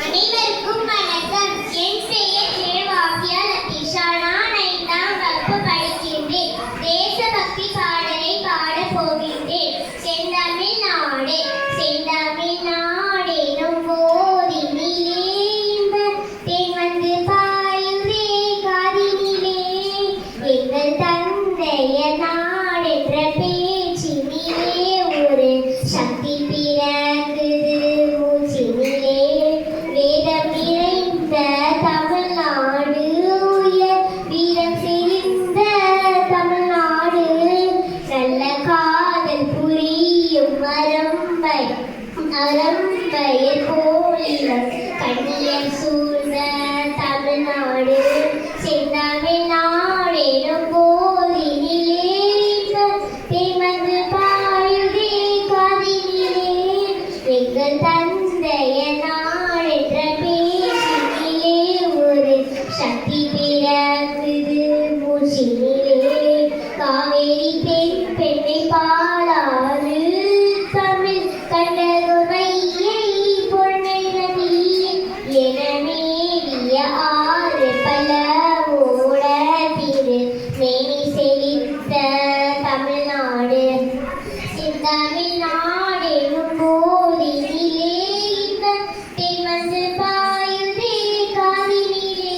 அனைவருக்கும் வணக்கம். என் பெயர் ஜெயவாக்கியா லதீஷா. நான் 5ஆம் வகுப்பு படிக்கின்றேன். தேசபக்தி பாடலை பாடப் போகின்றேன். செந்தமிழ்நாடே செந்தமிழ்நாடெனும் போதினிலே இன்பத் தேன் வந்து பாயுதே காதினிலே. எங்கள் தந்தைய நாடென்ற பேச்சினிலே ஒரு சக்தி பிறக்குது மூச்சினிலே. வேதம் நிறைந்த தமிழ்நாடு, உயர் வீரம் செறிந்த தமிழ்நாடு. நல்ல காதல் புரியும் அறம்பயர் போலிலும் கண்ணியர் சூழ்ந்த தமிழ்நாடு. செந்தமிழ்நாடெனும் போதினிலே தேன் வந்து பாயுதே காதினிலே. எங்கள் தந்தைய நாடென்ற பேச்சினிலே ஒரு சக்தி பிறக்குது மூச்சினிலே. காவேரி பெண்ணை பாலாறு தமிழ் கண்டதொரு வையை பொன்னை நதி என மேவிய ஆறு பல ஓட திரு மேனி செழித்த தமிழ்நாடு. செந்தமிழ்நாடெனும் போதினிலே இன்பத் தேன் வந்து பாயுதே காதினிலே.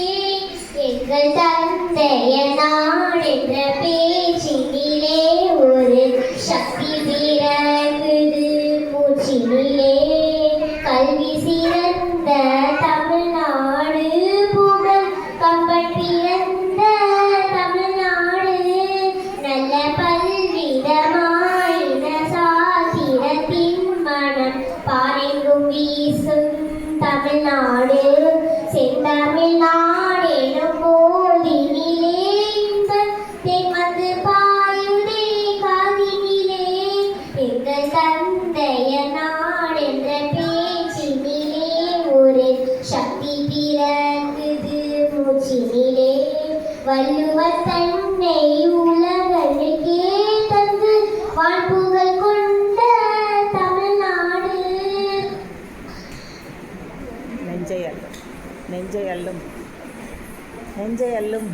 எங்கள் தந்தைய நாடென்ற பேச்சினிலே ஒரு சக்தி பிறக்குது மூச்சினிலே. கல்வி சிறந்த தமிழ்நாடு, புகழ் கம்பன் பிறந்த தமிழ்நாடு. நல்ல பல்விதமாயின சாத்திரத்தின் மனம் பாரெங்கும் வீசும் தமிழ்நாடு. செந்தமிழ்நாடெனும் போதினிலே இன்பத் தேன் வந்து பாயுதே காதினிலே. எங்கள் தந்தைய நாடென்ற பேச்சினிலே ஒரு சக்தி பிறக்குது மூச்சினிலே. வள்ளுவர் தன்னை உலகனுக்கே தந்து வாழ்ப்புகள் கொண்ட தமிழ்நாடு. நெஞ்சை அள்ளும் நெஞ்சை அள்ளும்